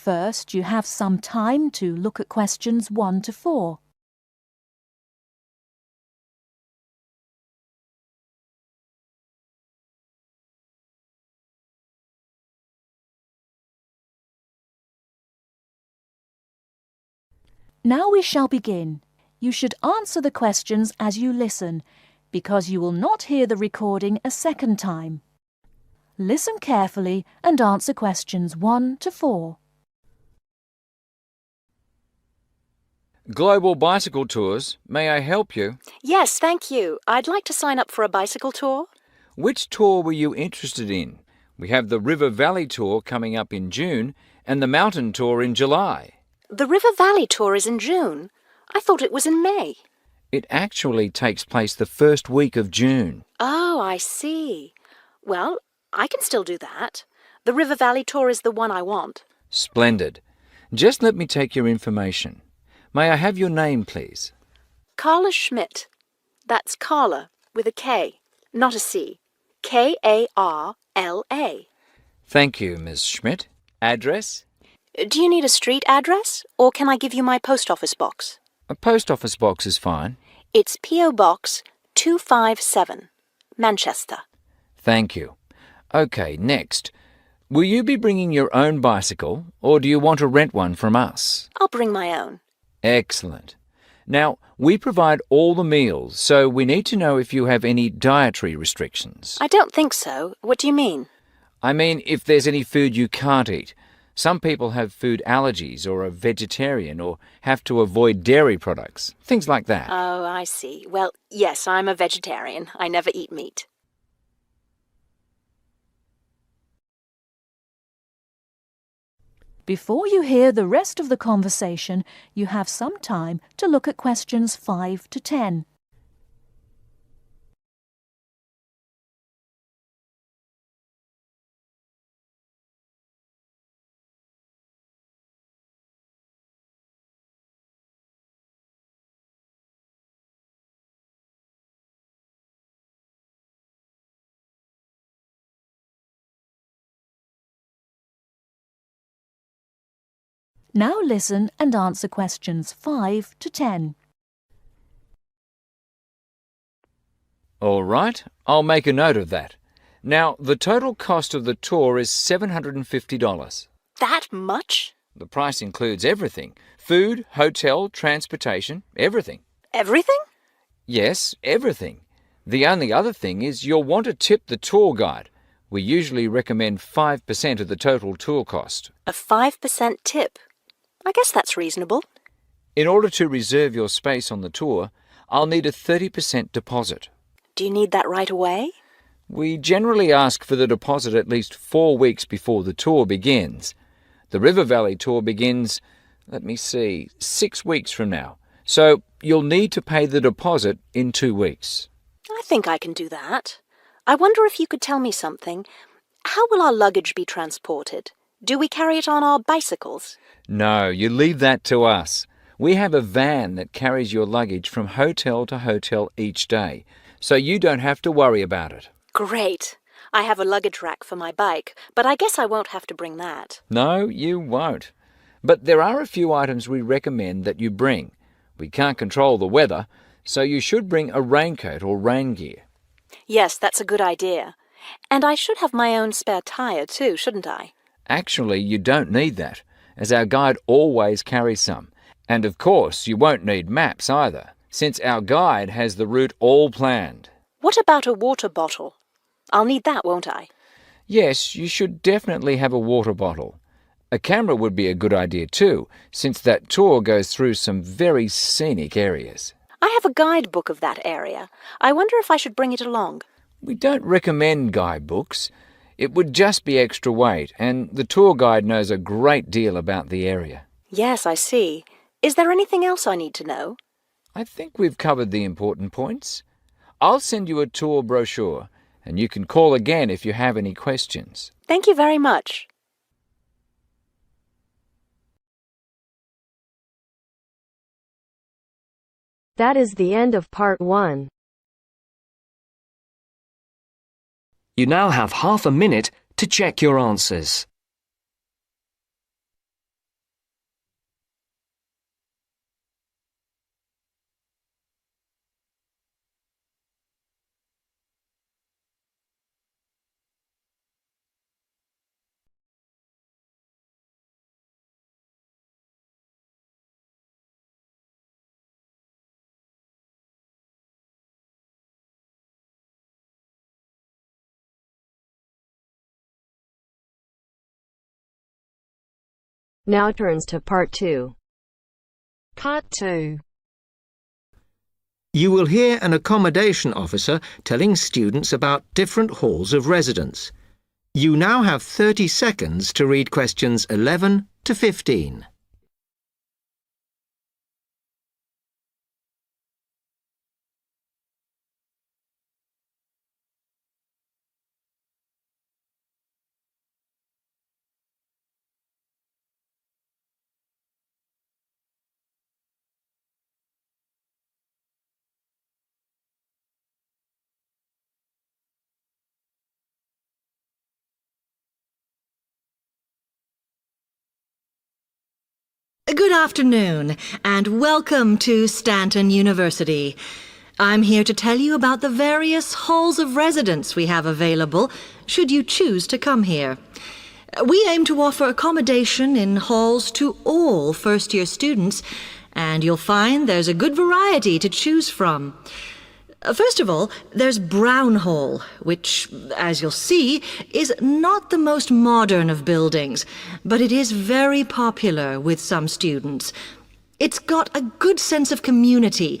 First, you have some time to look at questions 1 to 4. Now we shall begin. You should answer the questions as you listen, because you will not hear the recording a second time. Listen carefully and answer questions 1 to 4. Global Bicycle Tours, may I help you? Yes, thank you. I'd like to sign up for a bicycle tour. Which tour were you interested in? We have the River Valley Tour coming up in June and the Mountain Tour in July. The River Valley tour is in June. I thought it was in May. It actually takes place the first week of June. Oh, I see. Well, I can still do that. The River Valley tour is the one I want. Splendid. Just let me take your information. May I have your name, please? Carla Schmidt. That's Carla with a K, not a C. Karla. Thank you, Miss Schmidt. Address? Do you need a street address, or can I give you my post office box? A post office box is fine. It's P.O. Box 257, Manchester. Thank you. OK, next. Will you be bringing your own bicycle, or do you want to rent one from us? I'll bring my own. Excellent. Now, we provide all the meals, so we need to know if you have any dietary restrictions. I don't think so. What do you mean? I mean, if there's any food you can't eat. Some people have food allergies or are vegetarian or have to avoid dairy products, things like that. Oh, I see. Well, yes, I'm a vegetarian. I never eat meat. Before you hear the rest of the conversation, you have some time to look at questions 5 to 10. Now listen and answer questions 5 to 10. All right, I'll make a note of that. Now, the total cost of the tour is $750. That much? The price includes everything. Food, hotel, transportation, everything. Everything? Yes, everything. The only other thing is you'll want to tip the tour guide. We usually recommend 5% of the total tour cost. A 5% tip. I guess that's reasonable. In order to reserve your space on the tour, I'll need a 30% deposit. Do you need that right away? We generally ask for the deposit at least 4 weeks before the tour begins. The River Valley tour begins, 6 weeks from now. So you'll need to pay the deposit in 2 weeks. I think I can do that. I wonder if you could tell me something. How will our luggage be transported? Do we carry it on our bicycles? No, you leave that to us. We have a van that carries your luggage from hotel to hotel each day, so you don't have to worry about it. Great. I have a luggage rack for my bike, but I guess I won't have to bring that. No, you won't. But there are a few items we recommend that you bring. We can't control the weather, so you should bring a raincoat or rain gear. Yes, that's a good idea. And I should have my own spare tire too, shouldn't I? Actually, you don't need that, as our guide always carries some. And of course, you won't need maps either, since our guide has the route all planned. What about a water bottle? I'll need that, won't I? Yes, you should definitely have a water bottle. A camera would be a good idea too, since that tour goes through some very scenic areas. I have a guidebook of that area. I wonder if I should bring it along. We don't recommend guidebooks. It would just be extra weight, and the tour guide knows a great deal about the area. Yes, I see. Is there anything else I need to know? I think we've covered the important points. I'll send you a tour brochure, and you can call again if you have any questions. Thank you very much. That is the end of part 1. You now have half a minute to check your answers. Now turns to Part 2. Part 2. You will hear an accommodation officer telling students about different halls of residence. You now have 30 seconds to read questions 11 to 15. Good afternoon, and welcome to Stanton University. I'm here to tell you about the various halls of residence we have available, should you choose to come here. We aim to offer accommodation in halls to all first-year students, and you'll find there's a good variety to choose from. First of all, there's Brown Hall, which, as you'll see, is not the most modern of buildings, but it is very popular with some students. It's got a good sense of community,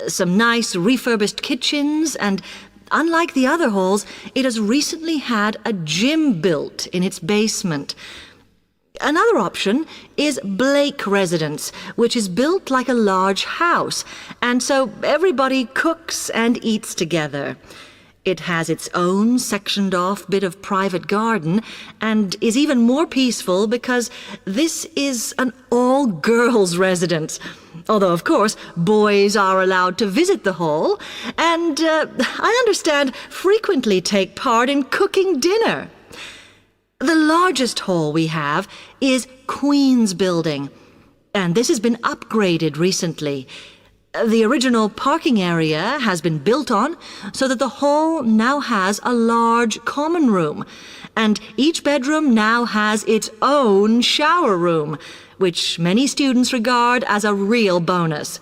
some nice refurbished kitchens, and unlike the other halls, it has recently had a gym built in its basement. Another option is Blake Residence, which is built like a large house, and so everybody cooks and eats together. It has its own sectioned-off bit of private garden and is even more peaceful because this is an all-girls residence. Although, of course, boys are allowed to visit the hall and, I understand, frequently take part in cooking dinner. The largest hall we have is Queen's Building, and this has been upgraded recently. The original parking area has been built on so that the hall now has a large common room, and each bedroom now has its own shower room, which many students regard as a real bonus.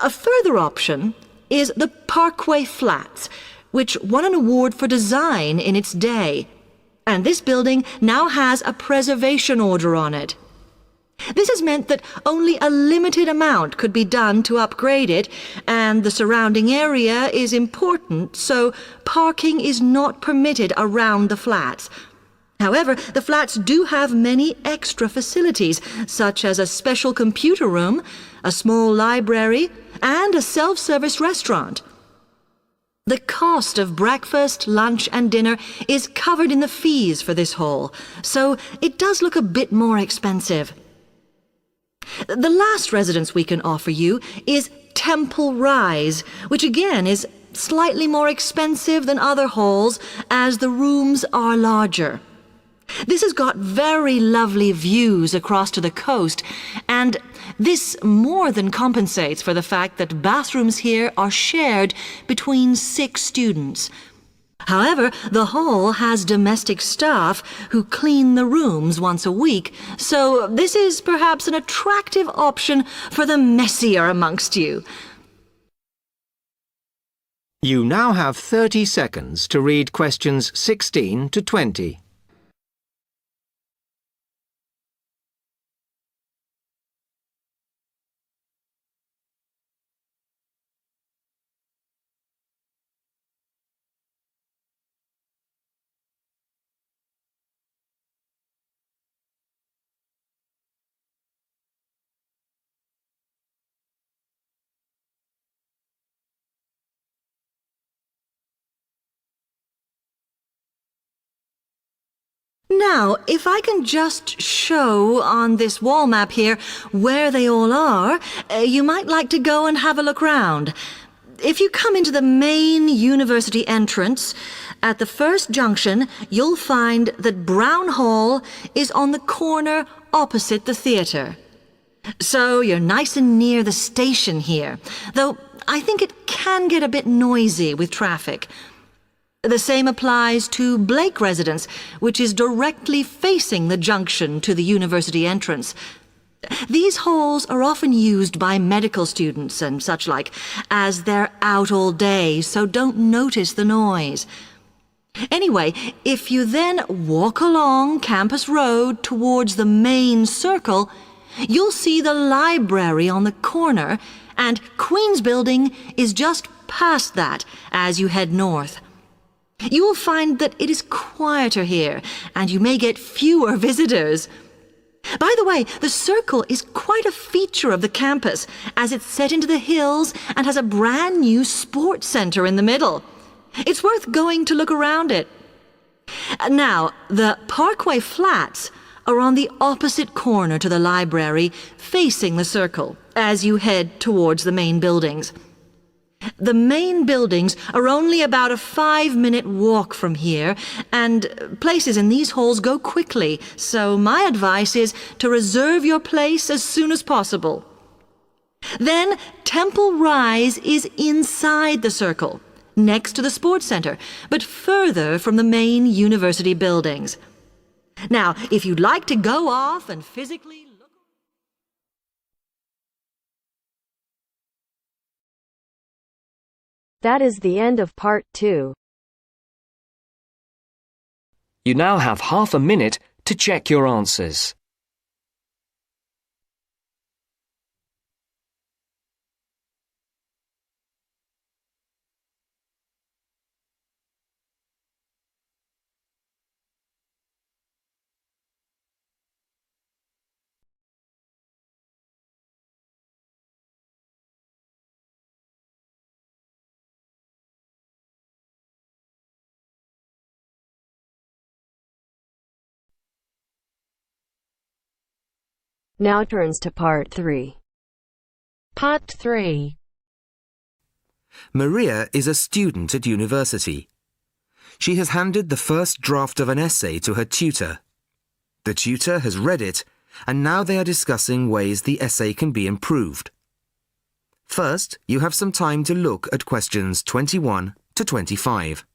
A further option is the Parkway Flats, which won an award for design in its day. And this building now has a preservation order on it. This has meant that only a limited amount could be done to upgrade it, and the surrounding area is important, so parking is not permitted around the flats. However, the flats do have many extra facilities, such as a special computer room, a small library, and a self-service restaurant. The cost of breakfast, lunch, and dinner is covered in the fees for this hall, so it does look a bit more expensive. The last residence we can offer you is Temple Rise, which again is slightly more expensive than other halls as the rooms are larger. This has got very lovely views across to the coast, and this more than compensates for the fact that bathrooms here are shared between 6 students. However, the hall has domestic staff who clean the rooms once a week, so this is perhaps an attractive option for the messier amongst you. You now have 30 seconds to read questions 16 to 20. Now, if I can just show on this wall map here where they all are, you might like to go and have a look round. If you come into the main university entrance, at the first junction, you'll find that Brown Hall is on the corner opposite the theatre. So you're nice and near the station here, though I think it can get a bit noisy with traffic. The same applies to Blake Residence, which is directly facing the junction to the university entrance. These halls are often used by medical students and such like, as they're out all day, so don't notice the noise. Anyway, if you then walk along Campus Road towards the main circle, you'll see the library on the corner, and Queen's Building is just past that as you head north. You will find that it is quieter here, and you may get fewer visitors. By the way, the circle is quite a feature of the campus, as it's set into the hills and has a brand new sports center in the middle. It's worth going to look around it. Now, the Parkway Flats are on the opposite corner to the library, facing the circle, as you head towards the main buildings. The main buildings are only about a 5-minute walk from here, and places in these halls go quickly, so my advice is to reserve your place as soon as possible. Then Temple Rise is inside the circle, next to the sports center, but further from the main university buildings. Now, if you'd like to go off and physically look... That is the end of part 2. You now have half a minute to check your answers. Now turns to part 3. Part 3. Maria is a student at university. She has handed the first draft of an essay to her tutor. The tutor has read it, and now they are discussing ways the essay can be improved. First, you have some time to look at questions 21 to 25.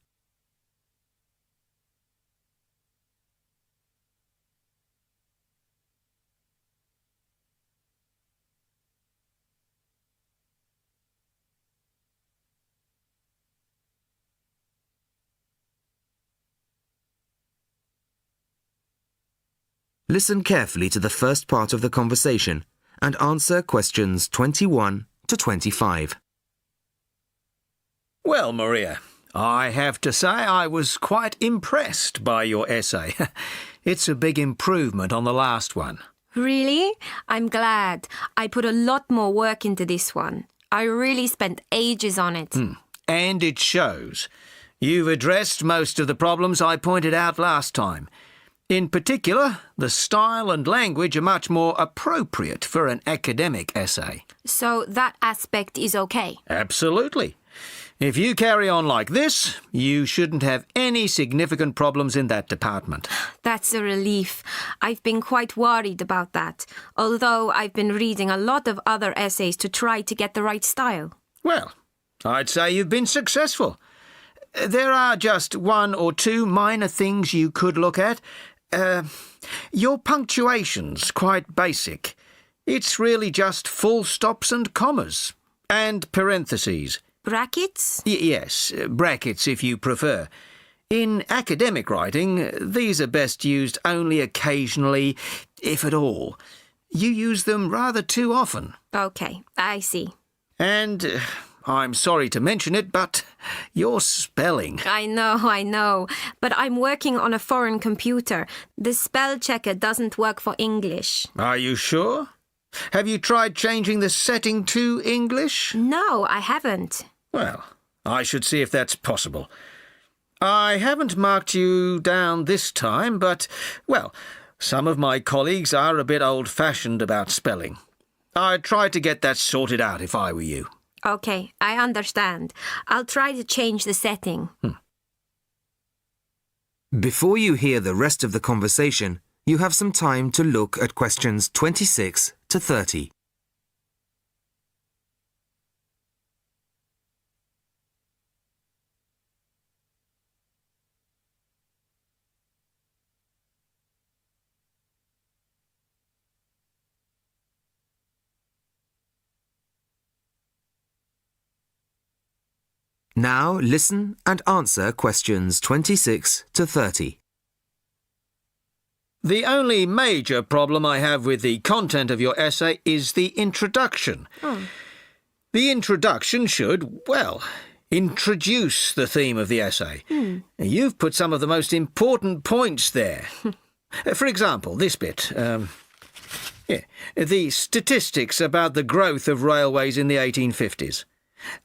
Listen carefully to the first part of the conversation and answer questions 21 to 25. Well, Maria, I have to say I was quite impressed by your essay. It's a big improvement on the last one. Really? I'm glad. I put a lot more work into this one. I really spent ages on it. And it shows. You've addressed most of the problems I pointed out last time. In particular, the style and language are much more appropriate for an academic essay. So that aspect is okay? Absolutely. If you carry on like this, you shouldn't have any significant problems in that department. That's a relief. I've been quite worried about that, although I've been reading a lot of other essays to try to get the right style. Well, I'd say you've been successful. There are just one or two minor things you could look at. Your punctuation's quite basic. It's really just full stops and commas. And parentheses. Brackets? Yes, brackets if you prefer. In academic writing, these are best used only occasionally, if at all. You use them rather too often. Okay, I see. And I'm sorry to mention it, but your spelling... I know, but I'm working on a foreign computer. The spell checker doesn't work for English. Are you sure? Have you tried changing the setting to English? No, I haven't. Well, I should see if that's possible. I haven't marked you down this time, but, well, some of my colleagues are a bit old-fashioned about spelling. I'd try to get that sorted out if I were you. Okay, I understand. I'll try to change the setting. Before you hear the rest of the conversation, you have some time to look at questions 26 to 30. Now listen and answer questions 26 to 30. The only major problem I have with the content of your essay is the introduction. The introduction should, well, introduce the theme of the essay. You've put some of the most important points there. For example, this bit. The statistics about the growth of railways in the 1850s.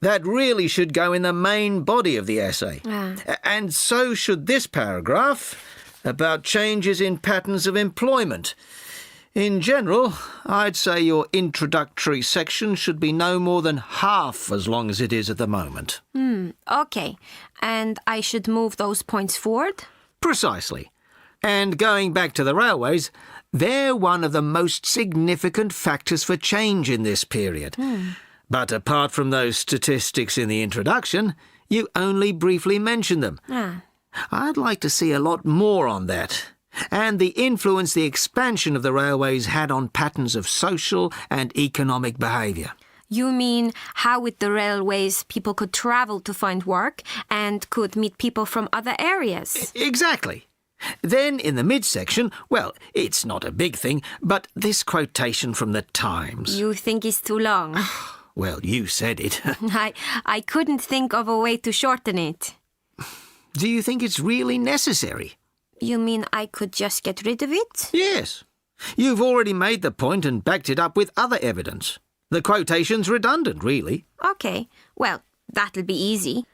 That really should go in the main body of the essay. And so should this paragraph about changes in patterns of employment. In general, I'd say your introductory section should be no more than half as long as it is at the moment. Okay. And I should move those points forward? Precisely. And going back to the railways, they're one of the most significant factors for change in this period. But apart from those statistics in the introduction, you only briefly mention them. I'd like to see a lot more on that, and the influence the expansion of the railways had on patterns of social and economic behaviour. You mean how with the railways people could travel to find work and could meet people from other areas? Exactly. Then in the midsection, well, it's not a big thing, but this quotation from the Times. You think it's too long? Well, you said it. I couldn't think of a way to shorten it. Do you think it's really necessary? You mean I could just get rid of it? Yes. You've already made the point and backed it up with other evidence. The quotation's redundant, really. Okay. Well, that'll be easy.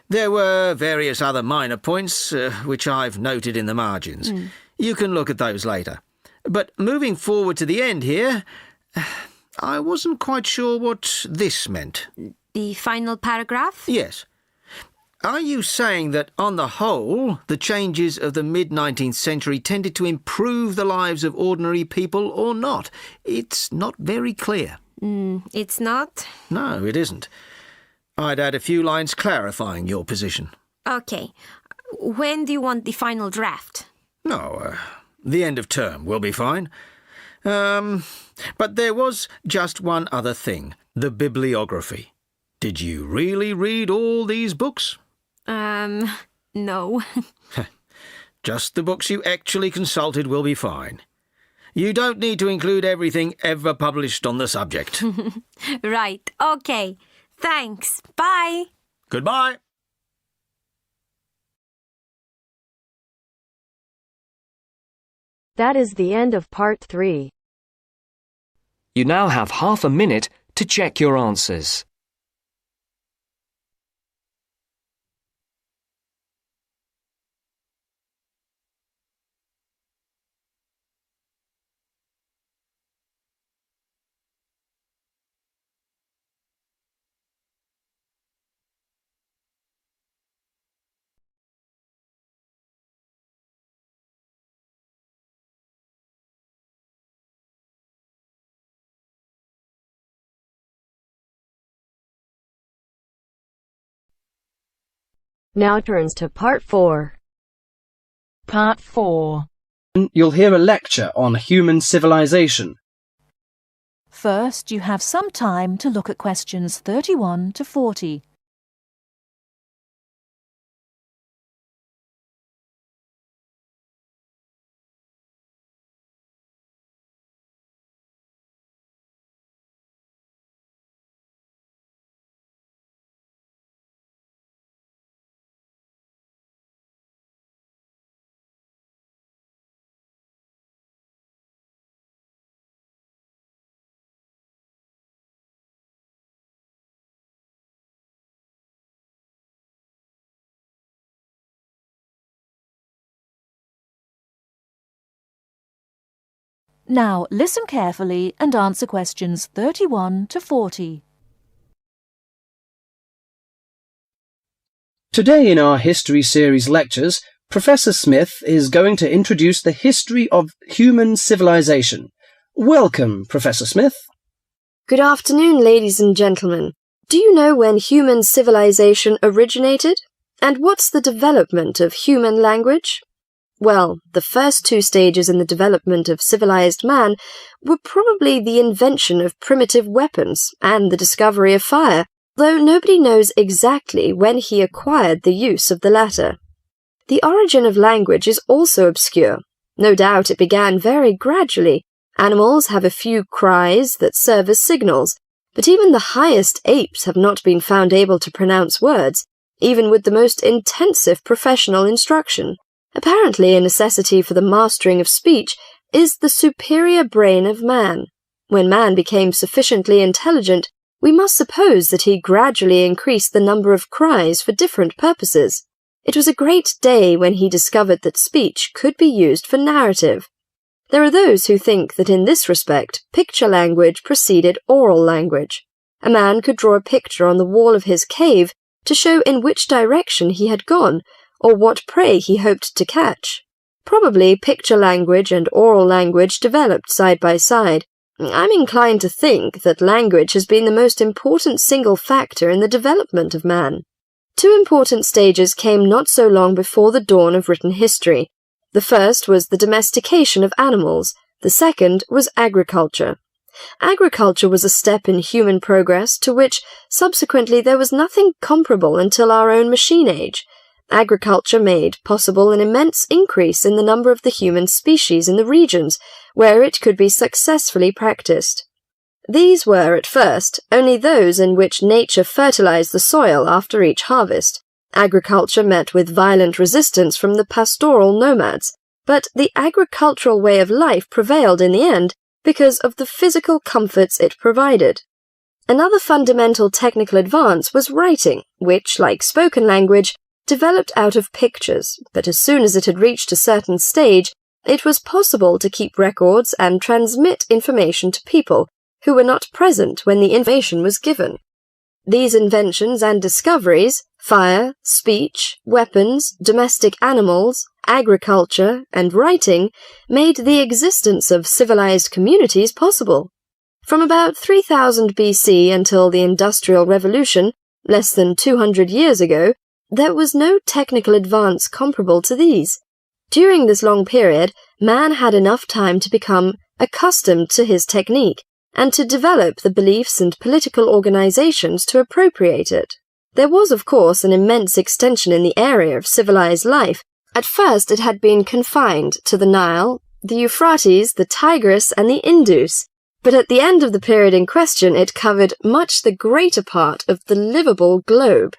There were various other minor points, which I've noted in the margins. You can look at those later. But moving forward to the end here, I wasn't quite sure what this meant. The final paragraph? Yes. Are you saying that, on the whole, the changes of the mid-19th century tended to improve the lives of ordinary people or not? It's not very clear. It's not? No, it isn't. I'd add a few lines clarifying your position. Okay. When do you want the final draft? No, the end of term will be fine. But there was just one other thing, the bibliography. Did you really read all these books? No. Just the books you actually consulted will be fine. You don't need to include everything ever published on the subject. Right. Okay. Thanks. Bye. Goodbye. That is the end of part 3. You now have half a minute to check your answers. Now turns to part 4. Part 4. You'll hear a lecture on human civilization. First, you have some time to look at questions 31 to 40. Now, listen carefully and answer questions 31 to 40. Today in our History Series lectures, Professor Smith is going to introduce the history of human civilization. Welcome, Professor Smith. Good afternoon, ladies and gentlemen. Do you know when human civilization originated? And what's the development of human language? Well, the first 2 stages in the development of civilized man were probably the invention of primitive weapons and the discovery of fire. though nobody knows exactly when he acquired the use of the latter. The origin of language is also obscure. No doubt it began very gradually. Animals have a few cries that serve as signals, but even the highest apes have not been found able to pronounce words, even with the most intensive professional instruction. Apparently, a necessity for the mastering of speech is the superior brain of man. When man became sufficiently intelligent, we must suppose that he gradually increased the number of cries for different purposes. It was a great day when he discovered that speech could be used for narrative. There are those who think that in this respect, picture language preceded oral language. A man could draw a picture on the wall of his cave to show in which direction he had gone, or what prey he hoped to catch. Probably picture language and oral language developed side by side. I'm inclined to think that language has been the most important single factor in the development of man. Two important stages came not so long before the dawn of written history. The first was the domestication of animals. The second was agriculture. Agriculture was a step in human progress to which, subsequently, there was nothing comparable until our own machine age. Agriculture made possible an immense increase in the number of the human species in the regions where it could be successfully practiced. These were, at first, only those in which nature fertilized the soil after each harvest. Agriculture met with violent resistance from the pastoral nomads, but the agricultural way of life prevailed in the end because of the physical comforts it provided. Another fundamental technical advance was writing, which, like spoken language, developed out of pictures, but as soon as it had reached a certain stage, it was possible to keep records and transmit information to people who were not present when the information was given. These inventions and discoveries, fire, speech, weapons, domestic animals, agriculture, and writing, made the existence of civilized communities possible. From about 3000 BC until the Industrial Revolution, less than 200 years ago, there was no technical advance comparable to these. During this long period, man had enough time to become accustomed to his technique, and to develop the beliefs and political organizations to appropriate it. There was, of course, an immense extension in the area of civilized life. At first it had been confined to the Nile, the Euphrates, the Tigris, and the Indus, but at the end of the period in question it covered much the greater part of the livable globe.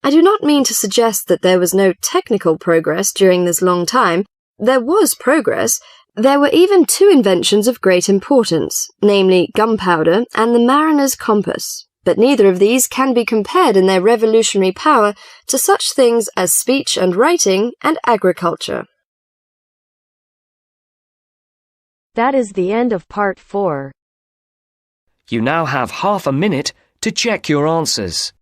I do not mean to suggest that there was no technical progress during this long time. There was progress. There were even two inventions of great importance, namely gunpowder and the mariner's compass, but neither of these can be compared in their revolutionary power to such things as speech and writing and agriculture. That is the end of part 4. You now have half a minute to check your answers.